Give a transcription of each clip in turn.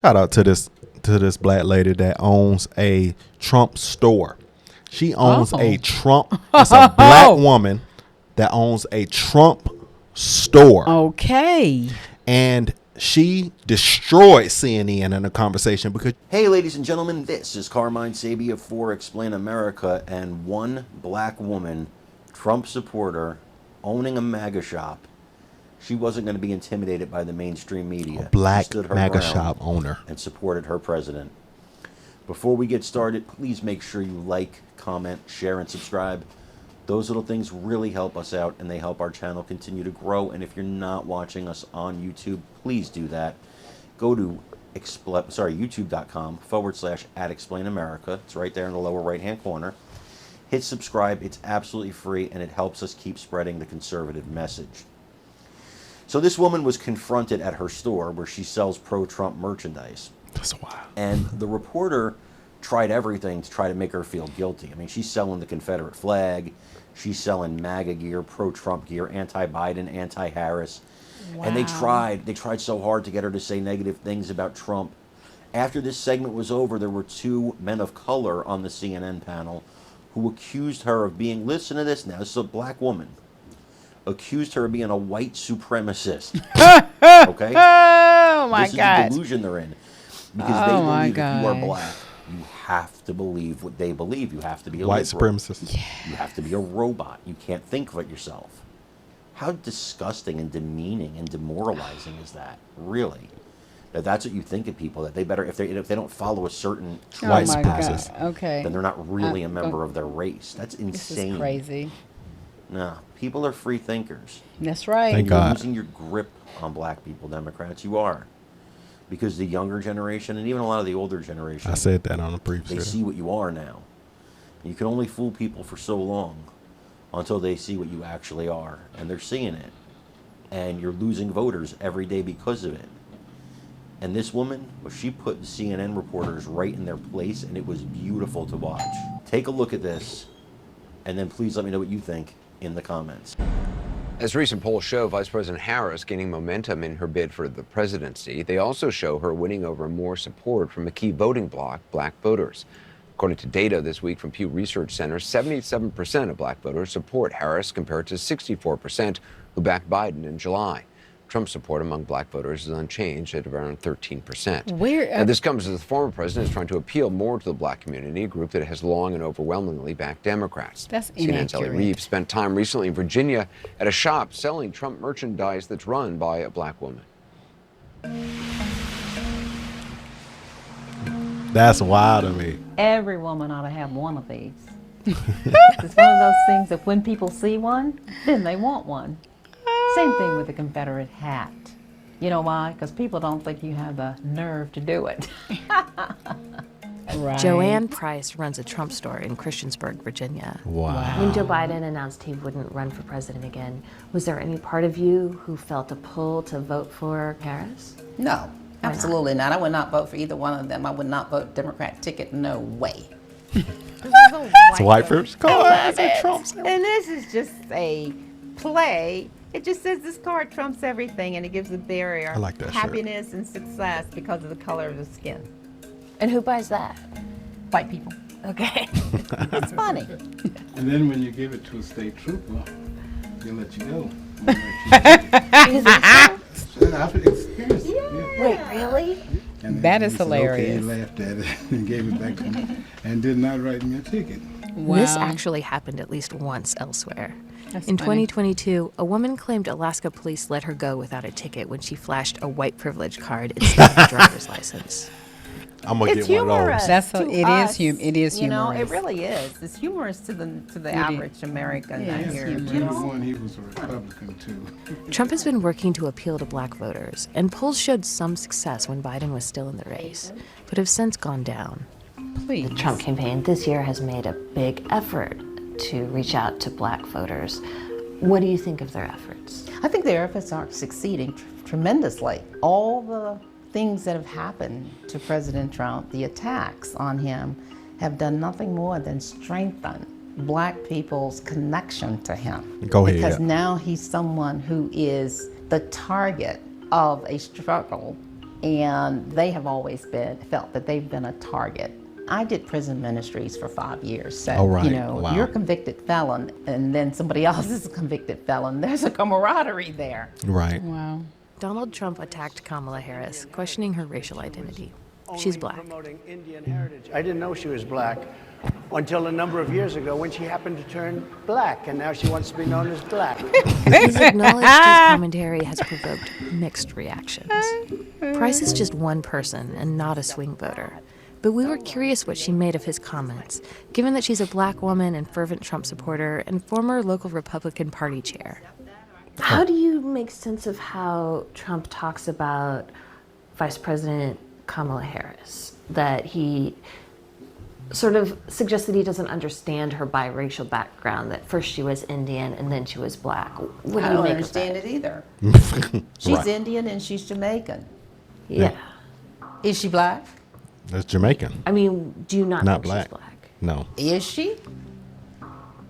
Shout out to this black lady that owns a Trump store. She owns a Trump. It's a black woman that owns a Trump store. Okay. And she destroyed CNN in a conversation because. Hey, ladies and gentlemen, this is Carmine Sabia for Explain America, and one black woman, Trump supporter, owning a MAGA shop. She wasn't going to be intimidated by the mainstream media. A black she stood her MAGA ground shop owner. and supported her president. Before we get started, please make sure you like, comment, share, and subscribe. Those little things really help us out, and they help our channel continue to grow. And if you're not watching us on YouTube, please do that. Go to youtube.com/@explainamerica. It's right there in the lower right-hand corner. Hit subscribe. It's absolutely free, and it helps us keep spreading the conservative message. So this woman was confronted at her store where she sells pro-Trump merchandise. That's wild. And the reporter tried everything to try to make her feel guilty. I mean, she's selling the Confederate flag. She's selling MAGA gear, pro-Trump gear, anti-Biden, anti-Harris. Wow. And they tried so hard to get her to say negative things about Trump. After this segment was over, there were two men of color on the CNN panel who accused her of being, listen to this now, this is a black woman, accused her of being a white supremacist. Okay? Oh, my God. This is the delusion they're in. Because they believe if you are black, you have to believe what they believe. You have to be a white supremacist. Yeah. You have to be a robot. You can't think for it yourself. How disgusting and demeaning and demoralizing is that? Really? That that's what you think of people, that they better, if they don't follow a certain white supremacist, okay, then they're not really a member of their race. That's insane. This is crazy. No, people are free thinkers. That's right. Thank You're God. losing your grip on black people, Democrats. You are. Because the younger generation, and even a lot of the older generation, I said that on the previous they show. see what you are now. You can only fool people for so long until they see what you actually are. And they're seeing it. And you're losing voters every day because of it. And this woman, well, she put the CNN reporters right in their place, and it was beautiful to watch. Take a look at this, and then please let me know what you think in the comments. As recent polls show, Vice President Harris gaining momentum in her bid for the presidency. They also show her winning over more support from a key voting bloc, black voters. According to data this week from Pew Research Center, 77% of black voters support Harris compared to 64% who backed Biden in July. Trump's support among black voters is unchanged at around 13%. Now, this comes as the former president is trying to appeal more to the black community, a group that has long and overwhelmingly backed Democrats. That's CNN's Ellie inaccurate. Reeves spent time recently in Virginia at a shop selling Trump merchandise that's run by a black woman. That's wild to me. Every woman ought to have one of these. It's one of those things that when people see one, then they want one. Same thing with the Confederate hat. You know why? Because people don't think you have the nerve to do it. Right. Joanne Price runs a Trump store in Christiansburg, Virginia. Wow. When Joe Biden announced he wouldn't run for president again, was there any part of you who felt a pull to vote for Harris? No, absolutely not. I would not vote for either one of them. I would not vote Democrat ticket. No way. It's a white first call. And this is just a play. It just says this card trumps everything, and it gives a barrier. I like that shirt. Happiness and success because of the color of the skin. And who buys that? White people. Okay. It's funny. And then when you give it to a state trooper, they'll let you go. I've experienced it. Yeah. Wait, really? And That he is said, hilarious. Okay, he laughed at it and gave it back to me and did not write me a ticket. Wow. This actually happened at least once elsewhere. That's In funny. 2022, a woman claimed Alaska police let her go without a ticket when she flashed a white privilege card instead of a driver's license. I'm gonna It's get one of humorous. those. That's to it is us, it is You know, humorous. it really is. It's humorous to the average American. Yeah, I it's hear. humorous. You Number know? one, he was a Republican too. Trump has been working to appeal to black voters, and polls showed some success when Biden was still in the race, but have since gone down. Please. The Trump campaign this year has made a big effort to reach out to black voters. What do you think of their efforts? I think their efforts are succeeding tremendously. All the things that have happened to President Trump, the attacks on him, have done nothing more than strengthen black people's connection to him. Go ahead. Because now he's someone who is the target of a struggle and they have always felt that they've been a target. I did prison ministries for 5 years, so Wow. you're a convicted felon, and then somebody else is a convicted felon. There's a camaraderie there. Right. Wow. Donald Trump attacked Kamala Harris, questioning her racial identity. She's black. Promoting Indian heritage. I didn't know she was black until a number of years ago when she happened to turn black, and now she wants to be known as black. He's acknowledged his commentary has provoked mixed reactions. Price is just one person and not a swing voter. But we were curious what she made of his comments, given that she's a black woman and fervent Trump supporter and former local Republican Party chair. How do you make sense of how Trump talks about Vice President Kamala Harris? That he sort of suggests that he doesn't understand her biracial background, that first she was Indian and then she was black. What I do you don't make understand of that? it either. She's Right. Indian and she's Jamaican. Yeah. Is she black? That's Jamaican. I mean, do you not Not think black. she's black? No. Is she?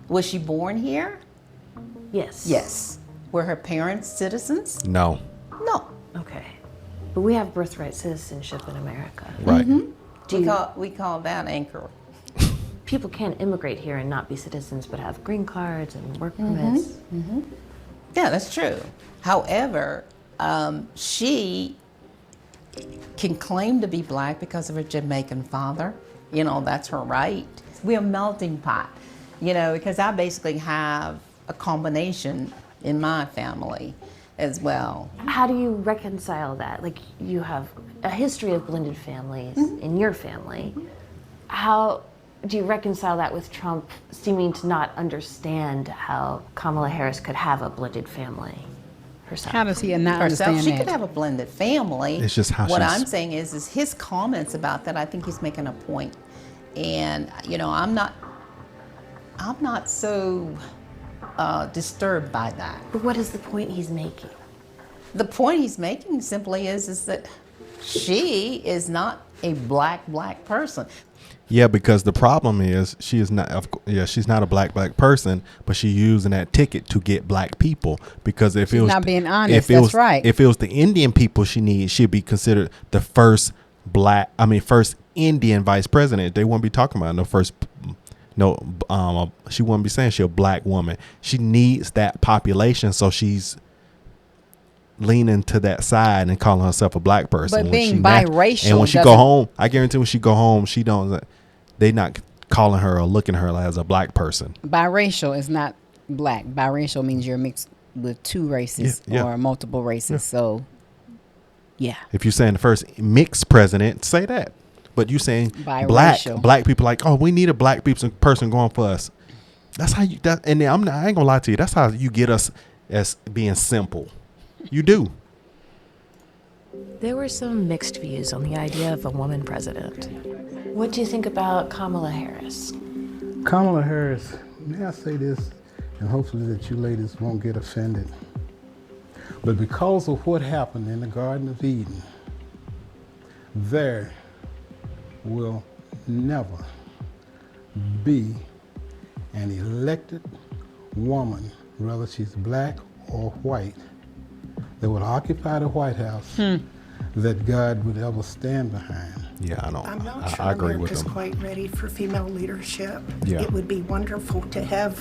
Was she born here? Yes. Yes. Were her parents citizens? No. No. Okay. But we have birthright citizenship in America. Right. We call that anchor. People can't immigrate here and not be citizens, but have green cards and work permits. Yeah, that's true. However, she can claim to be black because of her Jamaican father. That's her right. We're a melting pot, because I basically have a combination in my family as well. How do you reconcile that? Like, you have a history of blended families in your family. How do you reconcile that with Trump seeming to not understand how Kamala Harris could have a blended family herself? How does he not Herself, understand she that? could have a blended family. It's just how what she's- I'm saying is his comments about that. I think he's making a point, and I'm not so disturbed by that. But what is the point he's making? The point he's making simply is that she is not a black person. Yeah, because the problem is she is not. She's not a black person, but she's using that ticket to get black people. Because if it was not being honest, if it that's was, right. If it was the Indian people she'd be considered the first Indian vice president. They wouldn't be talking about she wouldn't be saying she's a black woman. She needs that population, so she's leaning to that side and calling herself a black person. But When being she biracial and when she go doesn't- home, I guarantee when she go home, she don't. They not calling her or looking at her as a black person. Biracial is not black. Biracial means you're mixed with two races Yeah. or multiple races. Yeah. So, yeah. If you're saying the first mixed president, say that. But you saying Biracial. black people like, oh, we need a black person going for us. That's how you. And I ain't gonna lie to you. That's how you get us as being simple. You do. There were some mixed views on the idea of a woman president. What do you think about Kamala Harris? Kamala Harris, may I say this, and hopefully that you ladies won't get offended. But because of what happened in the Garden of Eden, there will never be an elected woman, whether she's black or white, that would occupy the White House that God would ever stand behind. Yeah, I know. I'm not sure I agree with America's them. quite ready for female leadership. Yeah. It would be wonderful to have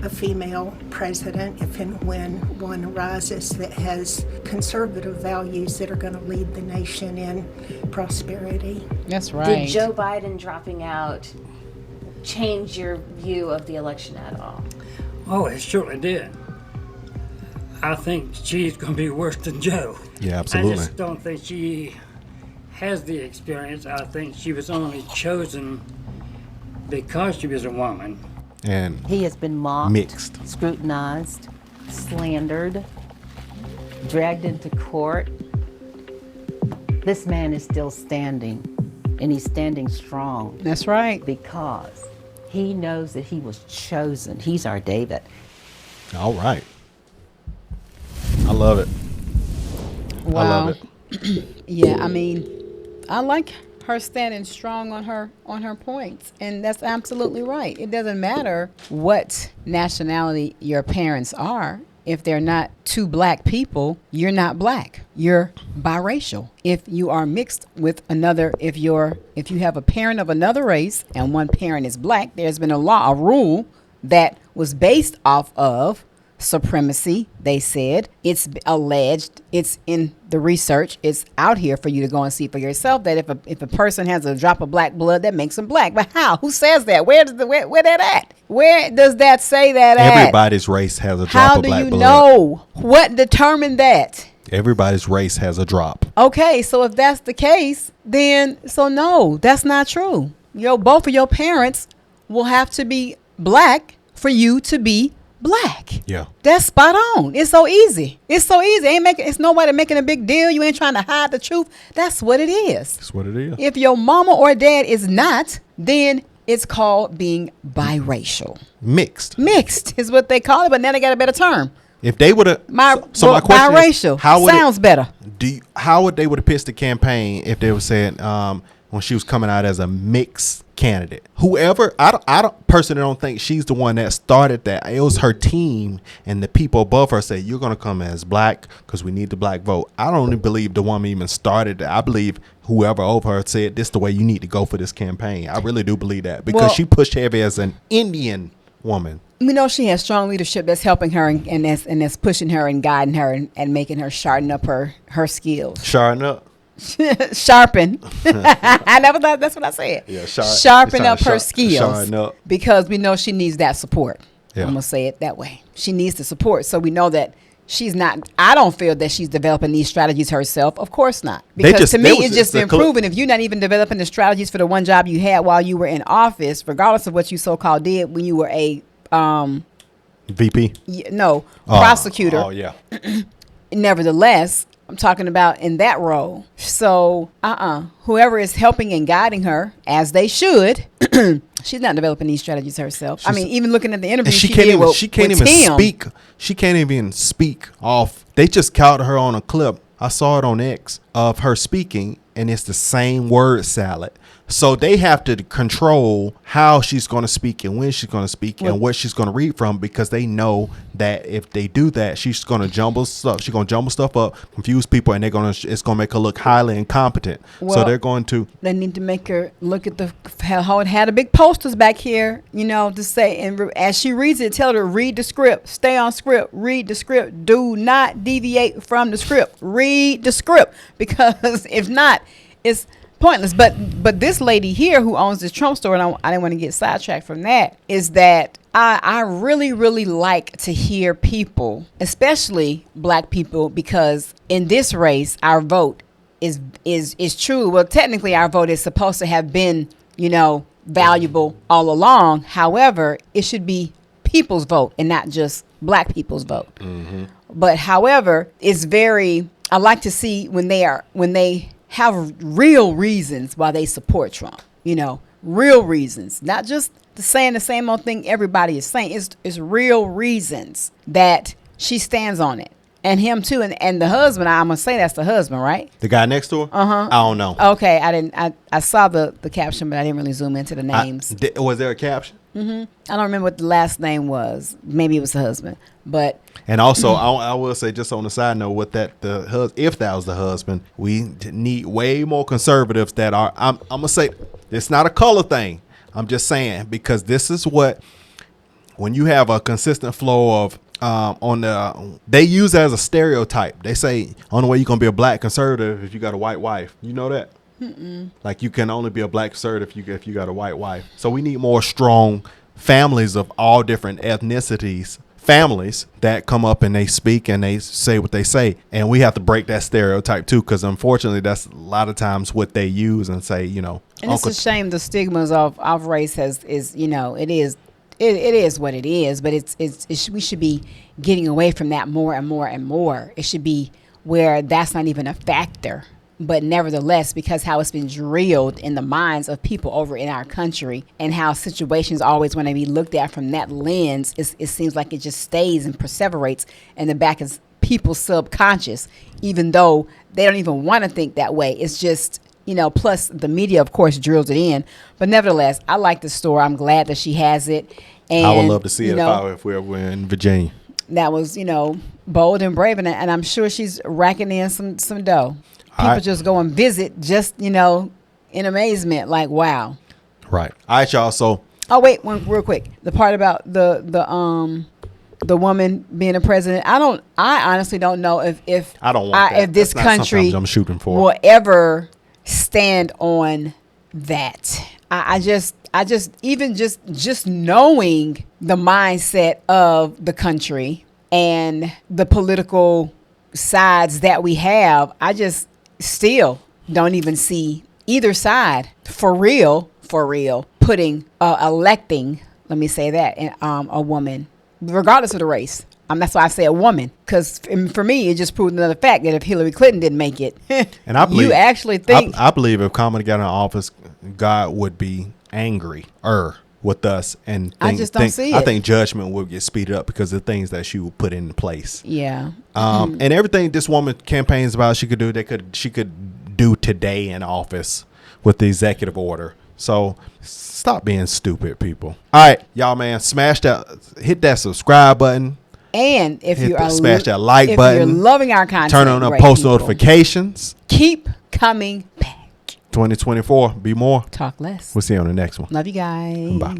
a female president if and when one arises that has conservative values that are going to lead the nation in prosperity. That's right. Did Joe Biden dropping out change your view of the election at all? Oh, it surely did. I think she's going to be worse than Joe. Yeah, absolutely. I just don't think she has the experience. I think she was only chosen because she was a woman. And He has been mocked, mixed. scrutinized, slandered, dragged into court. This man is still standing, and he's standing strong. That's right. Because he knows that he was chosen. He's our David. All right. I love it. Wow. I love it. Yeah, I mean, I like her standing strong on her points, and that's absolutely right. It doesn't matter what nationality your parents are. if they're not two black people, you're not black. You're biracial. If you are mixed with another, if you have a parent of another race and one parent is black, there's been a rule that was based off of supremacy. They said it's alleged, it's in the research, it's out here for you to go and see for yourself, that if a person has a drop of black blood, that makes them black. But how? Who says that? Where that at? Where does that say that at? Everybody's race has a drop of black blood. How do you know? What determined that? Everybody's race has a drop. Okay, so if that's the case, then no, that's not true. Both of your parents will have to be black for you to be black. Yeah. That's spot on. It's so easy. It's nobody making a big deal. You ain't trying to hide the truth. That's what it is. That's what it is. If your mama or dad is not, then it's called being biracial. Mixed is what they call it, but now they got a better term. If they would have, my question biracial is, sounds better. How would they would have pitched the campaign if they were saying when she was coming out as a mixed candidate? Whoever, I personally don't think she's the one that started that. It was her team and the people above her said, you're going to come as black because we need the black vote. I don't even believe the woman even started that. I believe whoever over her said, this is the way you need to go for this campaign. I really do believe that because she pushed heavy as an Indian woman. She has strong leadership that's helping her and that's pushing her and guiding her and making her sharpen up her skills. Sharpen up. Sharpen. That's what I said. Yeah, sharpen up her skills up. Because we know she needs that support. Yeah. I'm gonna say it that way. She needs the support, so we know that she's not. I don't feel that she's developing these strategies herself. Of course not. Because to me, it's just been proven. If you're not even developing the strategies for the one job you had while you were in office, regardless of what you so-called did when you were a VP. Prosecutor. Oh yeah. Nevertheless, I'm talking about in that role. So, whoever is helping and guiding her, as they should, she's not developing these strategies herself. Even looking at the interview, she can't even speak off. They just caught her on a clip. I saw it on X of her speaking, and it's the same word salad. So they have to control how she's going to speak and when she's going to speak and what she's going to read from, because they know that if they do that, she's going to jumble stuff. She's going to jumble stuff up, confuse people, and it's going to make her look highly incompetent. So they need to make her look at how it had the big posters back here, to say, and as she reads it, tell her, read the script, stay on script, read the script, do not deviate from the script, read the script, because if not, it's pointless. But this lady here who owns this Trump store, and I didn't want to get sidetracked from that, is that I really, really like to hear people, especially black people, because in this race, our vote is true. Well, technically, our vote is supposed to have been, valuable all along. However, it should be people's vote and not just black people's vote. Mm-hmm. But however, I like to see when they have real reasons why they support Trump, real reasons, not just saying the same old thing everybody is saying. It's real reasons that she stands on it, and him too, and the husband. I'm gonna say that's the husband, right? The guy next to her. I don't know. Okay, I didn't. I saw the caption, but I didn't really zoom into the names. Was there a caption? Mm-hmm. I don't remember what the last name was. Maybe it was the husband, but. And also, I will say, just on the side note, if that was the husband, we need way more conservatives that are. I'm gonna say it's not a color thing. I'm just saying, because this is when you have a consistent flow of they use it as a stereotype. They say only way you're gonna be a black conservative if you got a white wife. You know that? Mm-mm. Like you can only be a black conservative if you got a white wife. So we need more strong families of all different ethnicities. Families that come up and they speak and they say what they say, and we have to break that stereotype too, because unfortunately that's a lot of times what they use and say, And it's a shame the stigmas of race it is what it is, but we should be getting away from that more and more and more. It should be where that's not even a factor. But nevertheless, because how it's been drilled in the minds of people over in our country, and how situations always want to be looked at from that lens, it seems like it just stays and perseverates in the back of people's subconscious, even though they don't even want to think that way. It's just, plus the media, of course, drills it in. But nevertheless, I like the store. I'm glad that she has it. And, I would love to see it if we were in Virginia. that was, bold and brave, and I'm sure she's racking in some dough. People just go and visit, just in amazement, like wow. Right. All right, y'all. So. Oh wait, one real quick. The part about the woman being a president. I honestly don't know if I don't want that. If this country I'm shooting for will ever stand on that. I just even just knowing the mindset of the country and the political sides that we have, I just still don't even see either side for real putting electing, let me say that, a woman, regardless of the race. That's why I say a woman, because for me, it just proved another fact that if Hillary Clinton didn't make it, and I believe, you actually think... I believe if Kamala got in office, God would be angry with us. And I just don't see it. I think judgment would get speeded up because of the things that she would put into place. Yeah. And everything this woman campaigns about she could do, she could do today in office with the executive order. So stop being stupid, people. All right, y'all, man, hit that subscribe button. And if you are smash that like button, if you're loving our content, turn on the post notifications. Keep coming back. 2024, be more. Talk less. We'll see you on the next one. Love you guys. Bye.